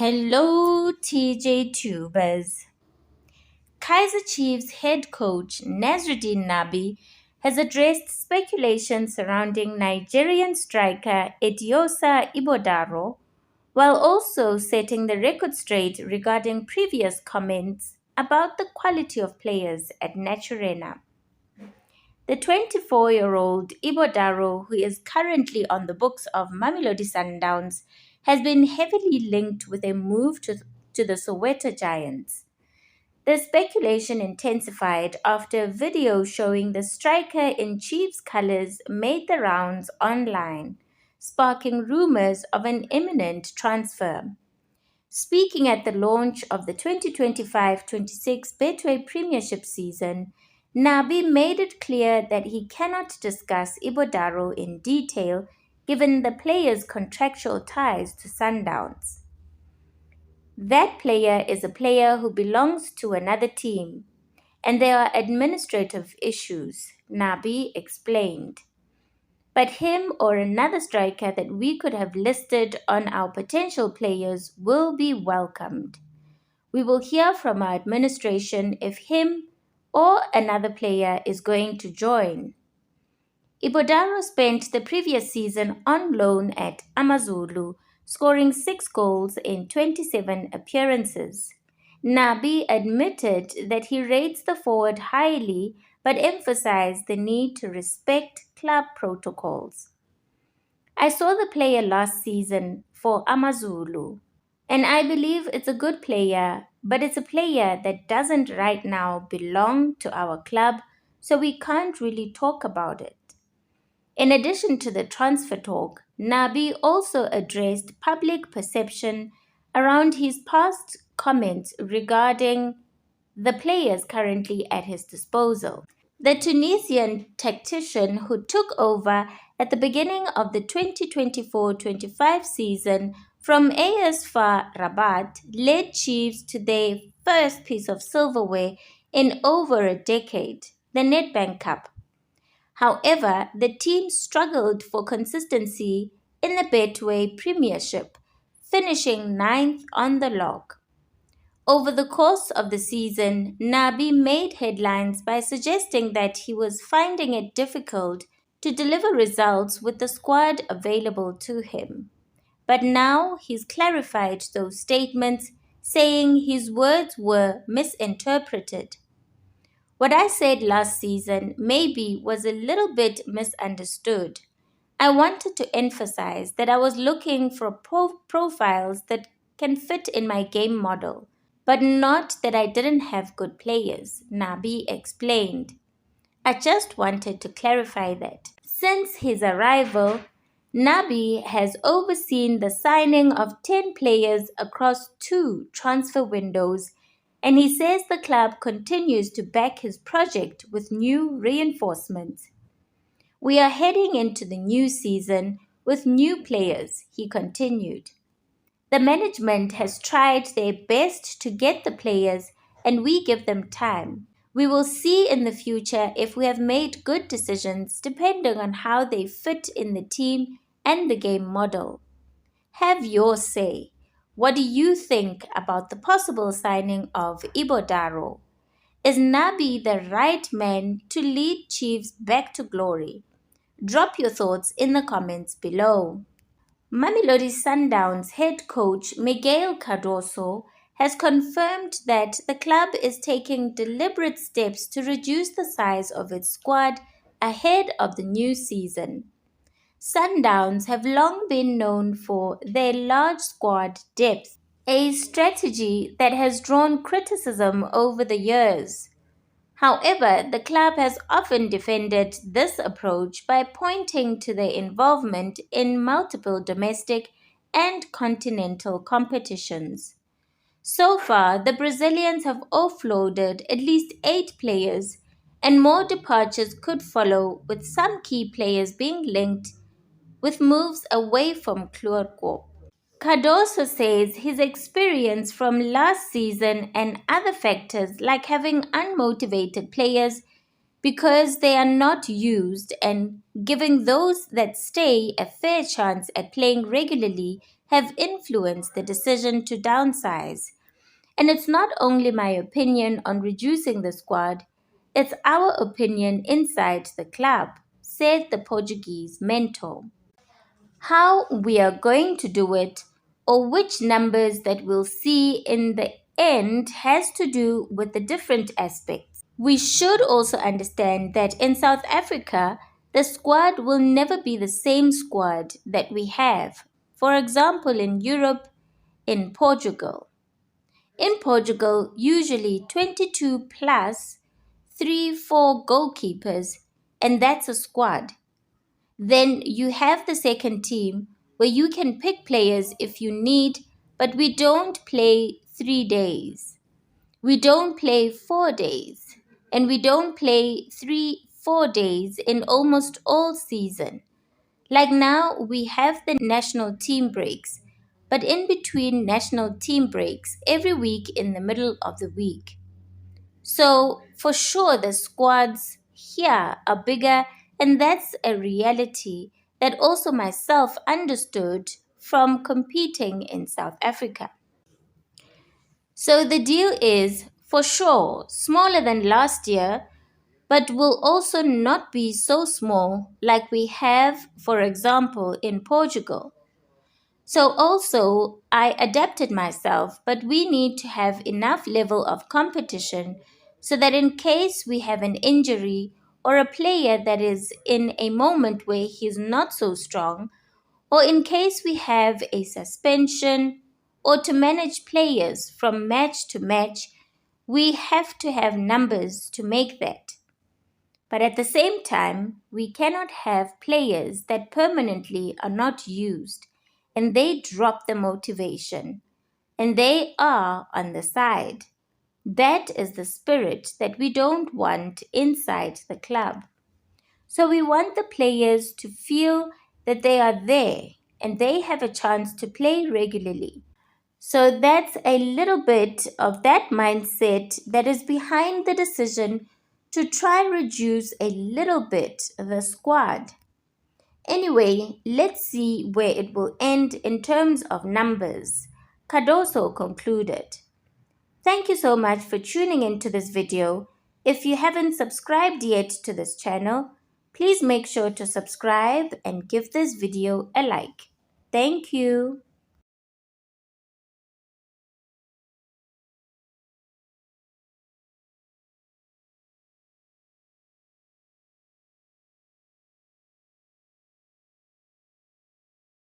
Hello, TJ Tubers. Kaizer Chiefs head coach Nasruddin Nabi has addressed speculation surrounding Nigerian striker Ighodaro, while also setting the record straight regarding previous comments about the quality of players at Naturena. The 24-year-old Ighodaro, who is currently on the books of Mamelodi Sundowns, has been heavily linked with a move to the Soweto Giants. The speculation intensified after a video showing the striker in Chiefs colours made the rounds online, sparking rumours of an imminent transfer. Speaking at the launch of the 2025-26 Betway Premiership season, Nabi made it clear that he cannot discuss Ighodaro in detail given the player's contractual ties to Sundowns. That player is a player who belongs to another team, and there are administrative issues, Nabi explained. But him or another striker that we could have listed on our potential players will be welcomed. We will hear from our administration if him or another player is going to join. Ighodaro spent the previous season on loan at Amazulu, scoring 6 goals in 27 appearances. Nabi admitted that he rates the forward highly but emphasized the need to respect club protocols. I saw the player last season for Amazulu, and I believe it's a good player, but it's a player that doesn't right now belong to our club, so we can't really talk about it. In addition to the transfer talk, Nabi also addressed public perception around his past comments regarding the players currently at his disposal. The Tunisian tactician who took over at the beginning of the 2024-25 season from AS FAR Rabat led Chiefs to their first piece of silverware in over a decade, the Nedbank Cup. However, the team struggled for consistency in the Betway Premiership, finishing ninth on the log. Over the course of the season, Nabi made headlines by suggesting that he was finding it difficult to deliver results with the squad available to him. But now he's clarified those statements, saying his words were misinterpreted. What I said last season maybe was a little bit misunderstood. I wanted to emphasize that I was looking for profiles that can fit in my game model, but not that I didn't have good players, Nabi explained. I just wanted to clarify that. Since his arrival, Nabi has overseen the signing of 10 players across 2 transfer windows, and he says the club continues to back his project with new reinforcements. We are heading into the new season with new players, he continued. The management has tried their best to get the players, and we give them time. We will see in the future if we have made good decisions depending on how they fit in the team and the game model. Have your say. What do you think about the possible signing of Ighodaro? Is Nabi the right man to lead Chiefs back to glory? Drop your thoughts in the comments below. Mamelodi Sundowns head coach Miguel Cardoso has confirmed that the club is taking deliberate steps to reduce the size of its squad ahead of the new season. Sundowns have long been known for their large squad depth, a strategy that has drawn criticism over the years. However, the club has often defended this approach by pointing to their involvement in multiple domestic and continental competitions. So far, the Brazilians have offloaded at least 8 players, and more departures could follow, with some key players being linked with moves away from Club. Cardoso says his experience from last season and other factors like having unmotivated players because they are not used, and giving those that stay a fair chance at playing regularly have influenced the decision to downsize. And it's not only my opinion on reducing the squad, it's our opinion inside the club, said the Portuguese mentor. How we are going to do it, or which numbers that we'll see in the end, has to do with the different aspects. We should also understand that in South Africa, the squad will never be the same squad that we have, for example, in Europe, in Portugal. In Portugal, usually 22 plus 3 4 goalkeepers, and that's a squad. Then you have the second team where you can pick players if you need, but we don't play 3 days. We don't play 4 days. And we don't play 4 days in almost all season. Like now, we have the national team breaks, but in between national team breaks, every week in the middle of the week. So, for sure, the squads here are bigger, and that's a reality that also myself understood from competing in South Africa. So, the deal is for sure smaller than last year, but will also not be so small like we have, for example, in Portugal. So also I adapted myself, but we need to have enough level of competition so that in case we have an injury or a player that is in a moment where he's not so strong, or in case we have a suspension, or to manage players from match to match, we have to have numbers to make that. But at the same time, we cannot have players that permanently are not used and they drop the motivation and they are on the side. That is the spirit that we don't want inside the club. So we want the players to feel that they are there and they have a chance to play regularly. So that's a little bit of that mindset that is behind the decision to try reduce a little bit the squad. Anyway, let's see where it will end in terms of numbers. Cardoso concluded. Thank you so much for tuning into this video. If you haven't subscribed yet to this channel, please make sure to subscribe and give this video a like. Thank you.